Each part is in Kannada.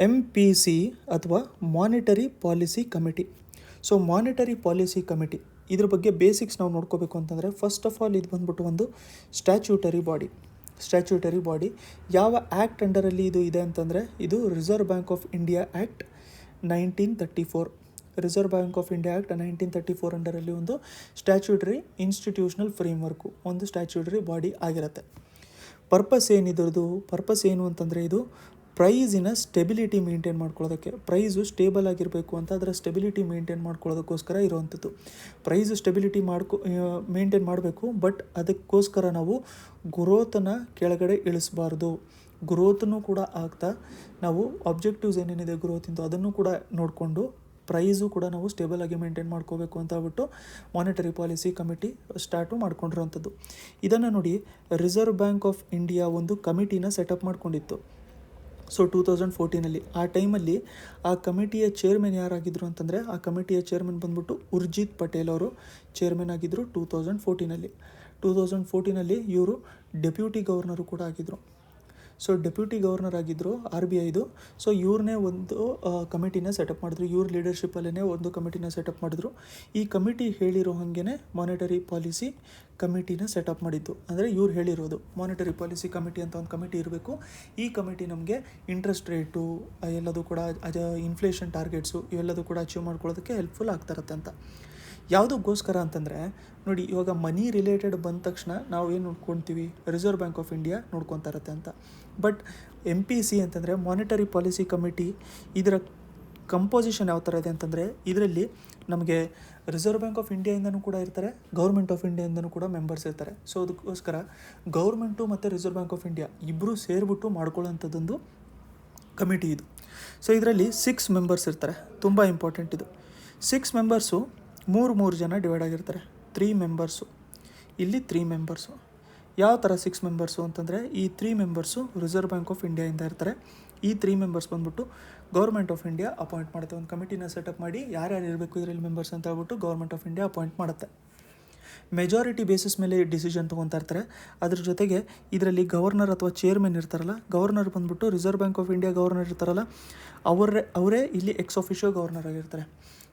MPC ಅಥವಾ monetary policy committee. So monetary policy committee ಇದ್ರ ಬಗ್ಗೆ ಬೇಸಿಕ್ಸ್ ನಾವು ನೋಡ್ಕೋಬೇಕು ಅಂತಂದರೆ, ಫಸ್ಟ್ ಆಫ್ ಆಲ್ ಇದು ಬಂದ್ಬಿಟ್ಟು ಒಂದು ಸ್ಟ್ಯಾಚ್ಯೂಟರಿ ಬಾಡಿ. ಯಾವ ಆ್ಯಕ್ಟ್ ಅಂಡರಲ್ಲಿ ಇದು ಇದೆ ಅಂತಂದರೆ, ಇದು reserve bank of India act 1934. Reserve bank of India act 1934 ಅಂಡರಲ್ಲಿ ಒಂದು ಸ್ಟ್ಯಾಚ್ಯೂಟರಿ ಇನ್ಸ್ಟಿಟ್ಯೂಷನಲ್ ಫ್ರೇಮ್ವರ್ಕು, ಒಂದು ಸ್ಟ್ಯಾಚ್ಯೂಟರಿ ಬಾಡಿ ಆಗಿರುತ್ತೆ. ಪರ್ಪಸ್ ಏನು ಅಂತಂದರೆ, ಇದು ಪ್ರೈಸಿನ ಸ್ಟೆಬಿಲಿಟಿ ಮೇಂಟೈನ್ ಮಾಡ್ಕೊಳ್ಳೋದಕ್ಕೆ, ಪ್ರೈಸು ಸ್ಟೇಬಲ್ ಆಗಿರಬೇಕು ಅಂತ ಅದರ ಸ್ಟೆಬಿಲಿಟಿ ಮೇಂಟೈನ್ ಮಾಡ್ಕೊಳ್ಳೋದಕ್ಕೋಸ್ಕರ ಇರೋವಂಥದ್ದು. ಪ್ರೈಸು ಸ್ಟೆಬಿಲಿಟಿ ಮೇಂಟೈನ್ ಮಾಡಬೇಕು, ಬಟ್ ಅದಕ್ಕೋಸ್ಕರ ನಾವು ಗ್ರೋತನ್ನು ಕೆಳಗಡೆ ಇಳಿಸಬಾರ್ದು. ಗ್ರೋತನ್ನು ಕೂಡ ಆಗ್ತಾ ನಾವು ಆಬ್ಜೆಕ್ಟಿವ್ಸ್ ಏನೇನಿದೆ ಗ್ರೋತಿಂದು ಅದನ್ನು ಕೂಡ ನೋಡಿಕೊಂಡು ಪ್ರೈಸು ಕೂಡ ನಾವು ಸ್ಟೇಬಲ್ ಆಗಿ ಮೇಂಟೈನ್ ಮಾಡ್ಕೋಬೇಕು ಅಂತ ಹೇಳ್ಬಿಟ್ಟು ಮಾನಿಟರಿ ಪಾಲಿಸಿ ಕಮಿಟಿ ಸ್ಟಾರ್ಟು ಮಾಡ್ಕೊಂಡಿರೋವಂಥದ್ದು. ಇದನ್ನು ನೋಡಿ, ರಿಸರ್ವ್ ಬ್ಯಾಂಕ್ ಆಫ್ ಇಂಡಿಯಾ ಒಂದು ಕಮಿಟಿನ ಸೆಟಪ್ ಮಾಡ್ಕೊಂಡಿತ್ತು. ಸೊ 2014 ಆ ಟೈಮಲ್ಲಿ ಆ ಕಮಿಟಿಯ ಚೇರ್ಮನ್ ಯಾರಾಗಿದ್ದರು ಅಂತಂದರೆ, ಆ ಕಮಿಟಿಯ ಚೇರ್ಮನ್ ಬಂದ್ಬಿಟ್ಟು ಉರ್ಜಿತ್ ಪಟೇಲ್ ಅವರು ಚೇರ್ಮನ್ ಆಗಿದ್ದರು 2014. ಇವರು ಡೆಪ್ಯೂಟಿ ಗವರ್ನರು ಕೂಡ ಆಗಿದ್ದರು. ಸೊ ಡೆಪ್ಯೂಟಿ ಗವರ್ನರ್ ಆಗಿದ್ದರು RBIದು. ಸೊ ಇವ್ರನ್ನೇ ಒಂದು ಕಮಿಟಿನ ಸೆಟಪ್ ಮಾಡಿದ್ರು, ಇವ್ರ ಲೀಡರ್ಶಿಪ್ಪಲ್ಲೇ ಒಂದು ಕಮಿಟಿನ ಸೆಟಪ್ ಮಾಡಿದ್ರು. ಈ ಕಮಿಟಿ ಹೇಳಿರೋ ಹಾಗೇ ಮಾನಿಟರಿ ಪಾಲಿಸಿ ಕಮಿಟಿನ ಸೆಟಪ್ ಮಾಡಿದ್ದು. ಅಂದರೆ ಇವ್ರು ಹೇಳಿರೋದು ಮಾನಿಟರಿ ಪಾಲಿಸಿ ಕಮಿಟಿ ಅಂತ ಒಂದು ಕಮಿಟಿ ಇರಬೇಕು. ಈ ಕಮಿಟಿ ನಮಗೆ ಇಂಟ್ರೆಸ್ಟ್ ರೇಟು ಎಲ್ಲದೂ ಕೂಡ ಇನ್ಫ್ಲೇಷನ್ ಟಾರ್ಗೆಟ್ಸು ಇವೆಲ್ಲದೂ ಕೂಡ ಅಚೀವ್ ಮಾಡ್ಕೊಳ್ಳೋದಕ್ಕೆ ಹೆಲ್ಪ್ಫುಲ್ ಆಗ್ತಾರತ್ತೆ ಅಂತ. ಯಾವುದಕ್ಕೋಸ್ಕರ ಅಂತಂದರೆ ನೋಡಿ, ಇವಾಗ ಮನಿ ರಿಲೇಟೆಡ್ ಬಂದ ತಕ್ಷಣ ನಾವು ಏನು ನೋಡ್ಕೊತೀವಿ, ರಿಸರ್ವ್ ಬ್ಯಾಂಕ್ ಆಫ್ ಇಂಡಿಯಾ ನೋಡ್ಕೊತಾ ಇರತ್ತೆ ಅಂತ. ಬಟ್ MPC ಅಂತಂದರೆ ಮಾನಿಟರಿ ಪಾಲಿಸಿ ಕಮಿಟಿ, ಇದರ ಕಂಪೋಸಿಷನ್ ಯಾವ ಥರ ಇದೆ ಅಂತಂದರೆ, ಇದರಲ್ಲಿ ನಮಗೆ ರಿಸರ್ವ್ ಬ್ಯಾಂಕ್ ಆಫ್ ಇಂಡಿಯಾಯಿಂದನೂ ಕೂಡ ಇರ್ತಾರೆ, ಗೌರ್ಮೆಂಟ್ ಆಫ್ ಇಂಡಿಯಾಯಿಂದನೂ ಕೂಡ ಮೆಂಬರ್ಸ್ ಇರ್ತಾರೆ. ಸೊ ಅದಕ್ಕೋಸ್ಕರ ಗೌರ್ಮೆಂಟು ಮತ್ತು ರಿಸರ್ವ್ ಬ್ಯಾಂಕ್ ಆಫ್ ಇಂಡಿಯಾ ಇಬ್ಬರು ಸೇರಿಬಿಟ್ಟು ಮಾಡ್ಕೊಳ್ಳೋಂಥದ್ದೊಂದು ಕಮಿಟಿ ಇದು. ಸೊ ಇದರಲ್ಲಿ 6 ಮೆಂಬರ್ಸ್ ಇರ್ತಾರೆ. ತುಂಬ ಇಂಪಾರ್ಟೆಂಟ್ ಇದು. 6 ಮೆಂಬರ್ಸು ಮೂರು ಜನ ಡಿವೈಡ್ ಆಗಿರ್ತಾರೆ. 3 ಮೆಂಬರ್ಸು, ಇಲ್ಲಿ 3 ಮೆಂಬರ್ಸು. ಯಾವ ಥರ 6 ಮೆಂಬರ್ಸು ಅಂತಂದರೆ, ಈ 3 ಮೆಂಬರ್ಸು ರಿಸರ್ವ್ ಬ್ಯಾಂಕ್ ಆಫ್ ಇಂಡಿಯಾಯಿಂದ ಇರ್ತಾರೆ. ಈ 3 ಮೆಂಬರ್ಸ್ ಬಂದ್ಬಿಟ್ಟು ಗೌರ್ಮೆಂಟ್ ಆಫ್ ಇಂಡಿಯಾ ಅಪಾಯಿಂಟ್ ಮಾಡುತ್ತೆ. ಒಂದು ಕಮಿಟಿನ ಸೆಟಪ್ ಮಾಡಿ ಯಾರ್ಯಾರು ಇರಬೇಕು ಇದರಲ್ಲಿ ಮೆಂಬರ್ಸ್ ಅಂತ ಹೇಳ್ಬಿಟ್ಟು ಗೌರ್ಮೆಂಟ್ ಆಫ್ ಇಂಡಿಯಾ ಅಪಾಯಿಂಟ್ ಮಾಡುತ್ತೆ. ಮೆಜಾರಿಟಿ ಬೇಸಿಸ್ ಮೇಲೆ ಡಿಸಿಷನ್ ತೊಗೊತಾ ಇರ್ತಾರೆ. ಅದ್ರ ಜೊತೆಗೆ ಇದರಲ್ಲಿ ಗವರ್ನರ್ ಅಥವಾ ಚೇರ್ಮನ್ ಇರ್ತಾರಲ್ಲ, ಗವರ್ನರ್ ಬಂದ್ಬಿಟ್ಟು reserve bank of India governor ಇರ್ತಾರಲ್ಲ, ಅವರೇ ಇಲ್ಲಿ ಎಕ್ಸ್ ಆಫಿಷಿಯೋ ಗವರ್ನರ್ ಆಗಿರ್ತಾರೆ.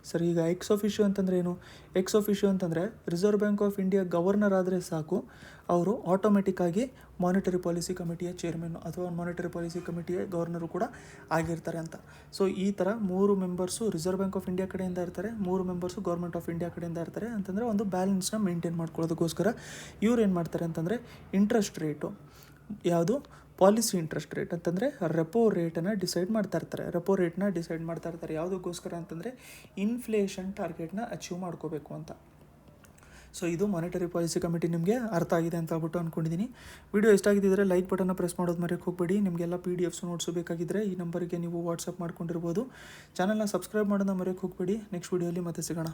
ಸರಿ, ಈಗ ಎಕ್ಸ್ ಆಫಿಷಿಯೋ ಅಂತಂದರೆ ಏನು? ಎಕ್ಸ್ ಆಫಿಷಿಯೋ ಅಂತಂದರೆ reserve bank of India governor ಆದರೆ ಸಾಕು, ಅವರು ಆಟೋಮೆಟಿಕ್ಕಾಗಿ ಮಾನಿಟರಿ ಪಾಲಿಸಿ ಕಮಿಟಿಯ ಚೇರ್ಮನ್ನು ಅಥವಾ ಮಾನಿಟರಿ ಪಾಲಿಸಿ ಕಮಿಟಿಯ ಗವರ್ನರು ಕೂಡ ಆಗಿರ್ತಾರೆ ಅಂತ. ಸೊ ಈ ಥರ 3 members reserve bank of India ಕಡೆಯಿಂದ ಇರ್ತಾರೆ, 3 ಮೆಂಬರ್ಸು ಗೌರ್ಮೆಂಟ್ ಆಫ್ ಇಂಡಿಯಾ ಕಡೆಯಿಂದ ಇರ್ತಾರೆ. ಅಂತಂದರೆ ಒಂದು ಬ್ಯಾಲೆನ್ಸ್ನ ಮೇಂಟೈನ್ ಮಾಡ್ಕೊಳ್ಳೋದಕ್ಕೋಸ್ಕರ ಇವ್ರು ಏನು ಮಾಡ್ತಾರೆ ಅಂತಂದರೆ, ಇಂಟ್ರೆಸ್ಟ್ ರೇಟು ಯಾವುದು, ಪಾಲಿಸಿ ಇಂಟ್ರೆಸ್ಟ್ ರೇಟ್ ಅಂತಂದರೆ ರೆಪೋ ರೇಟನ್ನು ಡಿಸೈಡ್ ಮಾಡ್ತಾ ಇರ್ತಾರೆ. ಯಾವುದಕ್ಕೋಸ್ಕರ ಅಂತಂದರೆ ಇನ್ಫ್ಲೇಷನ್ ಟಾರ್ಗೆಟ್ನ ಅಚೀವ್ ಮಾಡ್ಕೋಬೇಕು ಅಂತ. ಸೊ ಇದು ಮಾನಿಟರಿ ಪಾಲಿಸಿ ಕಮಿಟಿ ನಿಮಗೆ ಅರ್ಥ ಆಗಿದೆ ಅಂತ ಹೇಳ್ಬಿಟ್ಟು ಅಂದ್ಕೊಂಡಿದ್ದೀನಿ. ವಿಡಿಯೋ ಇಷ್ಟ ಆಗಿದ್ದರೆ ಲೈಕ್ ಬಟನ್ನ ಪ್ರೆಸ್ ಮಾಡೋದು ಮರೆಯೋಕ್ಕೆ ಹೋಗಬೇಡಿ. ನಿಮಗೆಲ್ಲ PDFs ನೋಟ್ಸು ಬೇಕಾಗಿದ್ದರೆ ಈ ನಂಬರಿಗೆ ನೀವು ವಾಟ್ಸಪ್ ಮಾಡ್ಕೊಂಡಿರ್ಬೋದು. ಚಾನಲ್ನ ಸಬ್ಸ್ಕ್ರೈಬ್ ಮಾಡೋದನ್ನ ಮರೆಯೋಕ್ಕೆ ಹೋಗಬೇಡಿ. ನೆಕ್ಸ್ಟ್ ವಿಡಿಯೋಲಿ ಮತ್ತೆ ಸಿಗೋಣ.